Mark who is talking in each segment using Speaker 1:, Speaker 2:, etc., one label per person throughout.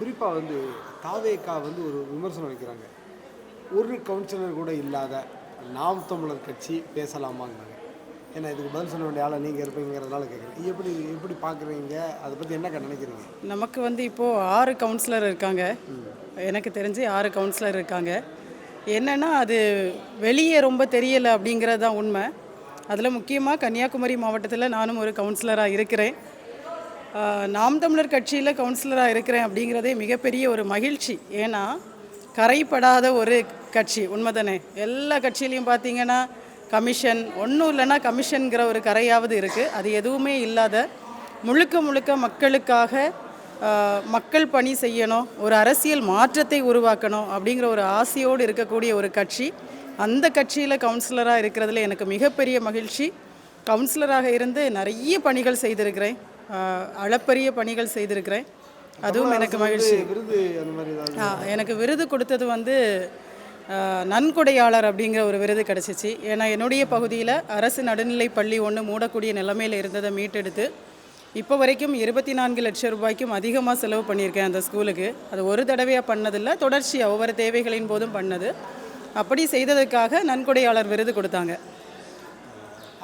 Speaker 1: குறிப்பாக வந்து தாவேகா வந்து ஒரு விமர்சனம் வைக்கிறாங்க. ஒரு கவுன்சிலர் கூட இல்லாத நாம் தமிழர் கட்சி பேசலாமாங்கிறாங்க. ஏன்னா இதுக்கு பதில் சொல்ல வேண்டிய ஆளை நீங்கள் இருப்பீங்கிறதுனால கேட்குறேன். எப்படி எப்படி பார்க்குறீங்க? அதை பற்றி என்னக்கா நினைக்கிறீங்க?
Speaker 2: நமக்கு வந்து இப்போது 6 கவுன்சிலர் இருக்காங்க. எனக்கு தெரிஞ்சு 6 கவுன்சிலர் இருக்காங்க. என்னென்னா அது வெளியே ரொம்ப தெரியலை அப்படிங்கிறது தான் உண்மை. அதில் முக்கியமாக கன்னியாகுமரி மாவட்டத்தில் நானும் ஒரு கவுன்சிலராக இருக்கிறேன். நாம் தமிழர் கட்சியில் கவுன்சிலராக இருக்கிறேன் அப்படிங்கிறதே மிகப்பெரிய ஒரு மகிழ்ச்சி. ஏன்னா கரைப்படாத ஒரு கட்சி உண்மைதானே. எல்லா கட்சியிலையும் பார்த்திங்கன்னா கமிஷன் ஒன்றும் இல்லைன்னா கமிஷனுங்கிற ஒரு கரையாவது இருக்குது. அது எதுவுமே இல்லாத முழுக்க முழுக்க மக்களுக்காக மக்கள் பணி செய்யணும், ஒரு அரசியல் மாற்றத்தை உருவாக்கணும் அப்படிங்கிற ஒரு ஆசையோடு இருக்கக்கூடிய ஒரு கட்சி. அந்த கட்சியில் கவுன்சிலராக இருக்கிறதுல எனக்கு மிகப்பெரிய மகிழ்ச்சி. கவுன்சிலராக இருந்து நிறைய பணிகள் செய்திருக்கிறேன், அளப்பரிய பணிகள் செய்திருக்கிறேன். அதுவும் எனக்கு மகிழ்ச்சி. எனக்கு விருது கொடுத்தது வந்து நன்கொடையாளர் அப்படிங்கிற ஒரு விருது கிடச்சிச்சு. ஏன்னா என்னுடைய பகுதியில் அரசு நடுநிலை பள்ளி ஒன்று மூடக்கூடிய நிலைமையில் இருந்ததை மீட்டெடுத்து இப்போ வரைக்கும் 24 லட்சம் ரூபாய்க்கும் அதிகமாக செலவு பண்ணியிருக்கேன் அந்த ஸ்கூலுக்கு. அது ஒரு தடவையாக பண்ணதில்லை, தொடர்ச்சியாக ஒவ்வொரு தேவைகளின் போதும் பண்ணது. அப்படி செய்ததுக்காக நன்கொடையாளர் விருது கொடுத்தாங்க.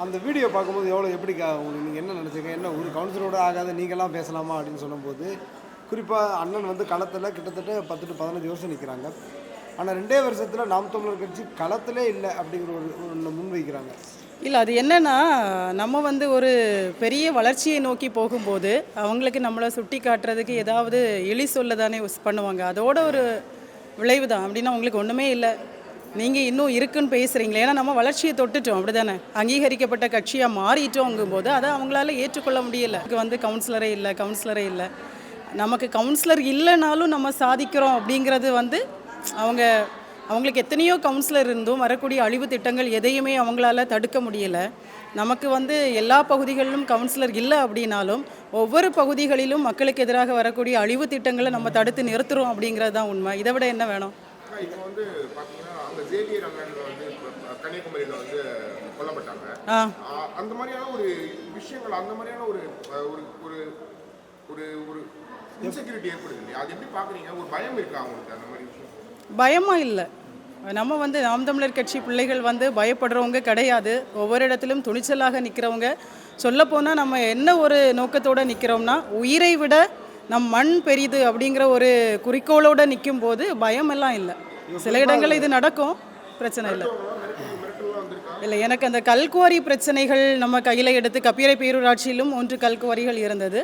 Speaker 1: அந்த வீடியோ பார்க்கும்போது எப்படிக்கா உங்களுக்கு நீங்கள் என்ன நினச்சிங்க? என்ன ஒரு கவுன்சிலரோட ஆகாத நீங்களாம் பேசலாமா அப்படின்னு சொல்லும்போது, குறிப்பாக அண்ணன் வந்து களத்தில் கிட்டத்தட்ட 10 to 15 வருஷம் நிற்கிறாங்க. ஆனால் 2 வருஷத்தில் நாம் தமிழர் கட்சி களத்திலே இல்லை அப்படிங்கிற ஒன்று முன்வைக்கிறாங்க.
Speaker 2: இல்லை, அது என்னென்னா நம்ம வந்து ஒரு பெரிய வளர்ச்சியை நோக்கி போகும்போது அவங்களுக்கு நம்மளை சுட்டி காட்டுறதுக்கு ஏதாவது இழி சொல்ல தானே பண்ணுவாங்க. அதோட ஒரு விளைவு தான். அப்படின்னா உங்களுக்கு ஒன்றுமே இல்லை, நீங்கள் இன்னும் இருக்குன்னு பேசுகிறீங்களே. ஏன்னா நம்ம வளர்ச்சியை தொட்டுட்டோம், அப்படி தானே, அங்கீகரிக்கப்பட்ட கட்சியாக மாறிட்டோங்கும்போது அதை அவங்களால ஏற்றுக்கொள்ள முடியலை. இதுக்கு வந்து கவுன்சிலரே இல்லை. நமக்கு கவுன்சிலர் இல்லைனாலும் நம்ம சாதிக்கிறோம் அப்படிங்கிறது வந்து அவங்களுக்கு எத்தனையோ கவுன்சிலர் இருந்தும் வரக்கூடிய அழிவு திட்டங்கள் எதையுமே அவங்களால தடுக்க முடியலை. நமக்கு வந்து எல்லா பகுதிகளிலும் கவுன்சிலர் இல்லை அப்படின்னாலும் ஒவ்வொரு பகுதிகளிலும் மக்களுக்கு எதிராக வரக்கூடிய அழிவு திட்டங்களை நம்ம தடுத்து நிறுத்துகிறோம் அப்படிங்கிறது தான் உண்மை. இதை விட என்ன வேணும்?
Speaker 3: இப்போ வந்து பார்த்தீங்கன்னா அந்த ஜேவியர் அண்ணன் வந்து கன்னியாகுமரியில் வந்து கொல்லப்பட்டாங்க. அந்த மாதிரியான ஒரு விஷயங்கள், அந்த மாதிரியான ஒரு ஒரு ஒரு ஒரு இன்செக்யூரிட்டி ஏற்படுது இல்லையா? அது எப்படி பார்க்குறீங்க? ஒரு பயம் இருக்கா அவங்களுக்கு அந்த மாதிரி விஷயம்?
Speaker 2: பயமாக இல்லை. நம்ம வந்து நாம் தமிழர் கட்சி பிள்ளைகள் வந்து பயப்படுறவங்க கிடையாது. ஒவ்வொரு இடத்திலும் துணிச்சலாக நிற்கிறவங்க. சொல்லப்போனால் நம்ம என்ன ஒரு நோக்கத்தோடு நிற்கிறோம்னா, உயிரை விட நம் மண் பெரிது அப்படிங்கிற ஒரு குறிக்கோளோடு நிற்கும் போது பயமெல்லாம் இல்லை. சில இடங்களில் இது நடக்கும், பிரச்சனை இல்லை. எனக்கு அந்த கல்குவாரி பிரச்சனைகள் நம்ம கையில் எடுத்து கப்பியரை பேரூராட்சியிலும் 3 கல்குவாரிகள் இருந்தது.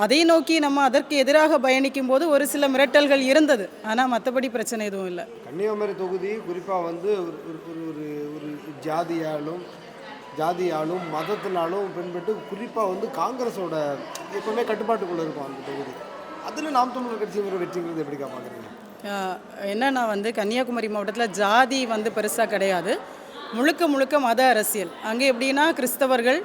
Speaker 2: அதை நோக்கி நம்ம அதற்கு எதிராக பயணிக்கும் போது ஒரு சில மிரட்டல்கள் இருந்தது. ஆனால் மற்றபடி பிரச்சனை எதுவும் இல்லை.
Speaker 1: கன்னியாகுமரி தொகுதி குறிப்பாக வந்து ஒரு ஜாதியாலும் மதத்தினாலும் பின்பற்று குறிப்பாக வந்து காங்கிரஸோட எப்பவுமே கட்டுப்பாட்டுக்குள்ளே இருக்கும் அந்த தொகுதி. அதில் நாம் தமிழர் கட்சிங்கிற வெற்றிங்கிறது எப்படிக்கா பார்க்குறீங்க?
Speaker 2: என்னன்னா வந்து கன்னியாகுமரி மாவட்டத்தில் ஜாதி வந்து பெருசாக கிடையாது, முழுக்க முழுக்க மத அரசியல். அங்கே எப்படின்னா கிறிஸ்தவர்கள்,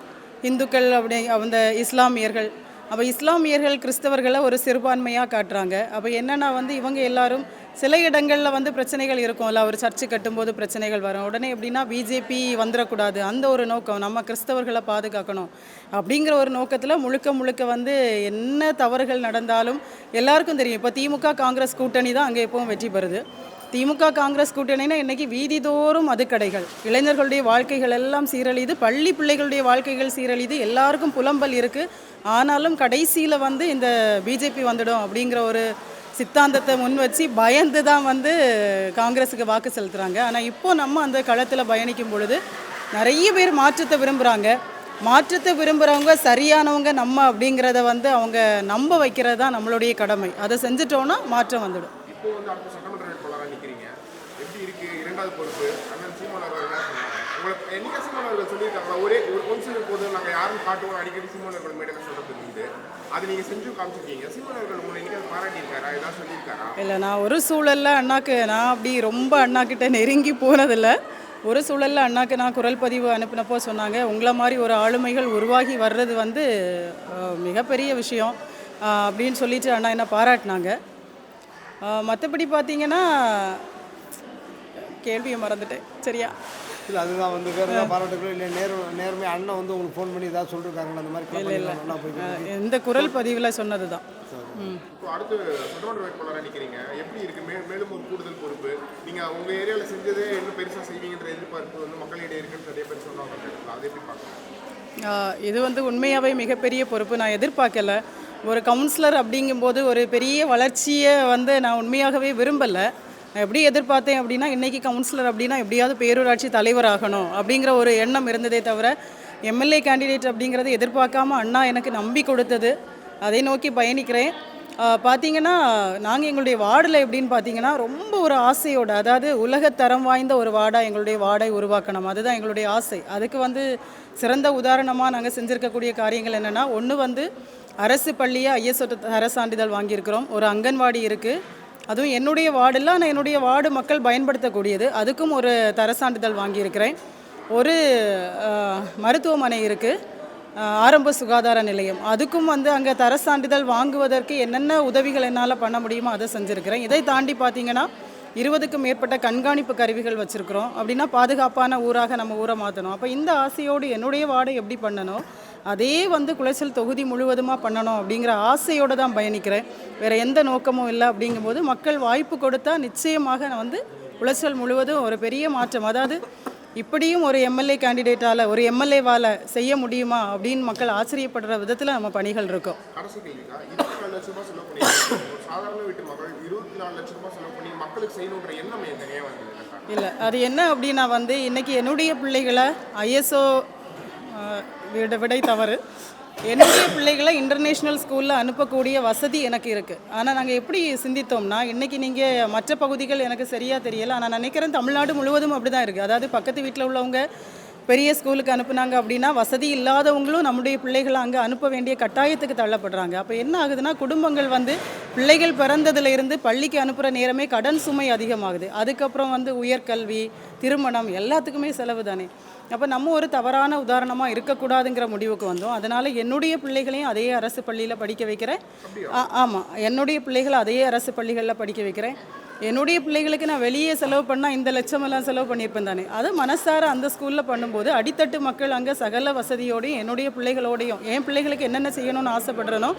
Speaker 2: இந்துக்கள், அப்படி அந்த இஸ்லாமியர்கள். அப்போ இஸ்லாமியர்கள் கிறிஸ்தவர்களை ஒரு சிறுபான்மையாக காட்டுறாங்க. அப்போ என்னென்னா வந்து இவங்க எல்லாரும் சில இடங்களில் வந்து பிரச்சனைகள் இருக்கும்ல, ஒரு சர்ச்சு கட்டும்போது பிரச்சனைகள் வரும். உடனே எப்படின்னா பிஜேபி வந்துடக்கூடாது, அந்த ஒரு நோக்கம், நம்ம கிறிஸ்தவர்களை பாதுகாக்கணும் அப்படிங்கிற ஒரு நோக்கத்தில் முழுக்க வந்து என்ன தவறுகள் நடந்தாலும் எல்லாருக்கும் தெரியும். இப்போ திமுக காங்கிரஸ் கூட்டணி தான் அங்கே எப்பவும் வெற்றி பெறுது. திமுக காங்கிரஸ் கூட்டணினா இன்றைக்கி வீதிதோறும் மதுக்கடைகள், இளைஞர்களுடைய வாழ்க்கைகள் எல்லாம் சீரழிது, பள்ளி பிள்ளைகளுடைய வாழ்க்கைகள் சீரழிது, எல்லாருக்கும் புலம்பல் இருக்குது. ஆனாலும் கடைசியில் வந்து இந்த பிஜேபி வந்துடும் அப்படிங்கிற ஒரு சித்தாந்தத்தை முன் வச்சு பயந்து தான் வந்து காங்கிரஸுக்கு வாக்கு செலுத்துகிறாங்க. ஆனால் இப்போது நம்ம அந்த களத்தில் பயணிக்கும் பொழுது நிறைய பேர் மாற்றத்தை விரும்புகிறவங்க சரியானவங்க நம்ம அப்படிங்கிறத வந்து அவங்க நம்ப வைக்கிறது தான் நம்மளுடைய கடமை. அதை செஞ்சுட்டோன்னா மாற்றம் வந்துடும்.
Speaker 3: இப்போ வந்து அடுத்த சட்டமன்ற வேட்பாளராக நிற்கிறீங்க, எப்படி இருக்குது? 2வது பொறுப்பு அண்ணன் சீமான் அவர்கள் உங்களுக்கு என்னைக்கு சீமான் அவர்கள் சொல்லியிருக்காங்களா, ஒரு கவுன்சிலர் போது நாங்கள் யாரும் காட்டுவோம் அடிக்கடி சீமான் அவர்கள் மேடையில் சொல்கிறது உண்டு, அது நீங்கள் செஞ்சு காமிச்சிருக்கீங்க. சீமான் அவர்கள் உங்களை என்னைக்கு பாராட்டியிருக்காரா, ஏதாவது சொல்லியிருக்காரா?
Speaker 2: இல்லை, நான் ஒரு சூழலில் அண்ணாக்கு நான் அப்படி ரொம்ப அண்ணாக்கிட்ட நெருங்கி போனதில்லை. ஒரு சூழலில் அண்ணாக்கு நான் குரல் பதிவு அனுப்பினப்போ சொன்னாங்க, உங்களை மாதிரி ஒரு ஆளுமைகள் உருவாகி வர்றது வந்து மிகப்பெரிய விஷயம் அப்படின்னு சொல்லிட்டு அண்ணா என்ன பாராட்டினாங்க. மற்றபடி பார்த்தீங்கன்னா கேள்வியை மறந்துட்டேன். சரியா?
Speaker 1: இல்லை, அதுதான் வந்து வேறு ஏதாவது பாராட்டுகளோ இல்லை நேர்மை அண்ணன் வந்து உங்களுக்கு ஃபோன் பண்ணி ஏதாவது சொல்லிருக்காங்களா அந்த மாதிரி?
Speaker 2: இல்லை, எந்த குரல் பதிவில் சொன்னது தான்.
Speaker 3: இப்போ அடுத்து சட்டமன்ற வேட்பாளராக நிற்கிறீங்க, எப்படி இருக்கு? மேலும் ஒரு கூடுதல் பொறுப்பு. நீங்கள் உங்கள் ஏரியாவில் செஞ்சதே இன்னும் பெருசாக செய்வீங்கன்ற எதிர்பார்ப்பு வந்து மக்களிடையே இருக்குன்னு நிறைய பேர் சொன்னாங்க. அதை எப்படி பார்க்கலாம்?
Speaker 2: இது வந்து உண்மையாகவே மிகப்பெரிய பொறுப்பு. நான் எதிர்பார்க்கல. ஒரு கவுன்சிலர் அப்படிங்கும்போது ஒரு பெரிய வளர்ச்சியை வந்து நான் உண்மையாகவே விரும்பலை. நான் எப்படி எதிர்பார்த்தேன் அப்படின்னா, இன்றைக்கி கவுன்சிலர் அப்படின்னா எப்படியாவது பேரூராட்சி தலைவர் ஆகணும் அப்படிங்கிற ஒரு எண்ணம் இருந்ததே தவிர, எம்எல்ஏ கேண்டிடேட் அப்படிங்கிறது எதிர்பார்க்காம அண்ணா எனக்கு நம்பி கொடுத்தது. அதை நோக்கி பயணிக்கிறேன். பார்த்திங்கன்னா நாங்கள் எங்களுடைய வார்டில் எப்படின்னு பார்த்தீங்கன்னா, ரொம்ப ஒரு ஆசையோடு, அதாவது உலகத்தரம் வாய்ந்த ஒரு வார்டாக எங்களுடைய வார்டை உருவாக்கணும். அதுதான் எங்களுடைய ஆசை. அதுக்கு வந்து சிறந்த உதாரணமாக நாங்கள் செஞ்சுருக்கக்கூடிய காரியங்கள் என்னென்னா, ஒன்று வந்து அரசு பள்ளியை ஐஎஸ்ஓ தர சான்றிதழ் வாங்கியிருக்கிறோம். ஒரு அங்கன்வாடி இருக்குது, அதுவும் என்னுடைய வார்டில், ஆனால் என்னுடைய வார்டு மக்கள் பயன்படுத்தக்கூடியது, அதுக்கும் ஒரு தர சான்றிதழ் வாங்கியிருக்கிறேன். ஒரு மருத்துவமனை இருக்குது, ஆரம்ப சுகாதார நிலையம், அதுக்கும் வந்து அங்கே தர சான்றிதழ் வாங்குவதற்கு என்னென்ன உதவிகள் என்னால் பண்ண முடியுமோ அதை செஞ்சுருக்கிறேன். இதை தாண்டி பார்த்திங்கன்னா 20க்கும் மேற்பட்ட கண்காணிப்பு கருவிகள் வச்சுருக்கிறோம். அப்படின்னா பாதுகாப்பான ஊராக நம்ம ஊரை மாற்றணும். அப்போ இந்த ஆசையோடு என்னுடைய வார்டை எப்படி பண்ணணும், அதே வந்து குளச்சல் தொகுதி முழுவதுமாக பண்ணணும் அப்படிங்கிற ஆசையோடு தான் பயணிக்கிறேன். வேறு எந்த நோக்கமும் இல்லை. அப்படிங்கும்போது மக்கள் வாய்ப்பு கொடுத்தா நிச்சயமாக நான் வந்து குளச்சல் முழுவதும் ஒரு பெரிய மாற்றம், அதாவது இப்படியும் ஒரு எம்எல்ஏ கேண்டிடேட்டால், ஒரு எம்எல்ஏவால் செய்ய முடியுமா அப்படின்னு மக்கள் ஆச்சரியப்படுற விதத்தில் நம்ம பணிகள் இருக்கோம்.
Speaker 3: அரசு கேள்விக்கா, 24 லட்ச ரூபாய் செலவு பண்ணி ஒரு சாதாரண வீட்டு மகள் 24 லட்ச ரூபாய் செலவு பண்ணி மக்களுக்கு செய்யணுன்ற எண்ணம் ஏன் வந்தது?
Speaker 2: இல்லை, அது என்ன அப்படின்னா வந்து இன்றைக்கி என்னுடைய பிள்ளைகளை ஐஎஸ்ஓ விடை தவறு, என்னுடைய பிள்ளைகளை இன்டர்நேஷ்னல் ஸ்கூலில் அனுப்பக்கூடிய வசதி எனக்கு இருக்குது. ஆனால் நாங்கள் எப்படி சிந்தித்தோம்னா, இன்றைக்கி நீங்கள் மற்ற பகுதிகள் எனக்கு சரியாக தெரியலை, ஆனால் நான் நினைக்கிறேன் தமிழ்நாடு முழுவதும் அப்படி தான் இருக்குது. அதாவது பக்கத்து வீட்டில் உள்ளவங்க பெரிய ஸ்கூலுக்கு அனுப்புனாங்க அப்படின்னா, வசதி இல்லாதவங்களும் நம்முடைய பிள்ளைகளை அங்கே அனுப்ப வேண்டிய கட்டாயத்துக்கு தள்ளப்படுறாங்க. அப்போ என்ன ஆகுதுன்னா, குடும்பங்கள் வந்து பிள்ளைகள் பிறந்ததுலேருந்து பள்ளிக்கு அனுப்புகிற நேரமே கடன் சுமை அதிகமாகுது. அதுக்கப்புறம் வந்து உயர்கல்வி, திருமணம் எல்லாத்துக்குமே செலவு தானே. அப்போ நம்ம ஒரு தவறான உதாரணமாக இருக்கக்கூடாதுங்கிற முடிவுக்கு வந்தோம். அதனால் என்னுடைய பிள்ளைகளையும் அதே அரசு பள்ளியில் படிக்க வைக்கிறேன். ஆமாம், என்னுடைய பிள்ளைகளை அதே அரசு பள்ளிகளில் படிக்க வைக்கிறேன். என்னுடைய பிள்ளைகளுக்கு நான் வெளியே செலவு பண்ணால் இந்த லட்சமெல்லாம் செலவு பண்ணியிருப்பேன் தானே. அதை மனசார அந்த ஸ்கூலில் பண்ணும்போது அடித்தட்டு மக்கள் அங்கே சகல வசதியோடையும் என்னுடைய பிள்ளைகளோடையும், என் பிள்ளைகளுக்கு என்னென்ன செய்யணும்னு ஆசைப்படுறனோ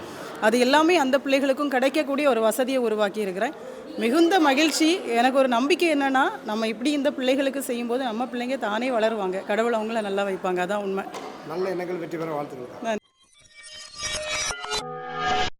Speaker 2: அது எல்லாமே அந்த பிள்ளைகளுக்கும் கிடைக்கக்கூடிய ஒரு வசதியை உருவாக்கி இருக்கிறேன். மிகுந்த மகிழ்ச்சி. எனக்கு ஒரு நம்பிக்கை என்னென்னா, நம்ம இப்படி இந்த பிள்ளைகளுக்கு செய்யும்போது நம்ம பிள்ளைங்க தானே வளருவாங்க, கடவுள் அவங்கள நல்லா வைப்பாங்க. அதான் உண்மை.
Speaker 1: நல்ல எண்ணங்கள் வெற்றி பெற வாழ்த்துக்கள்.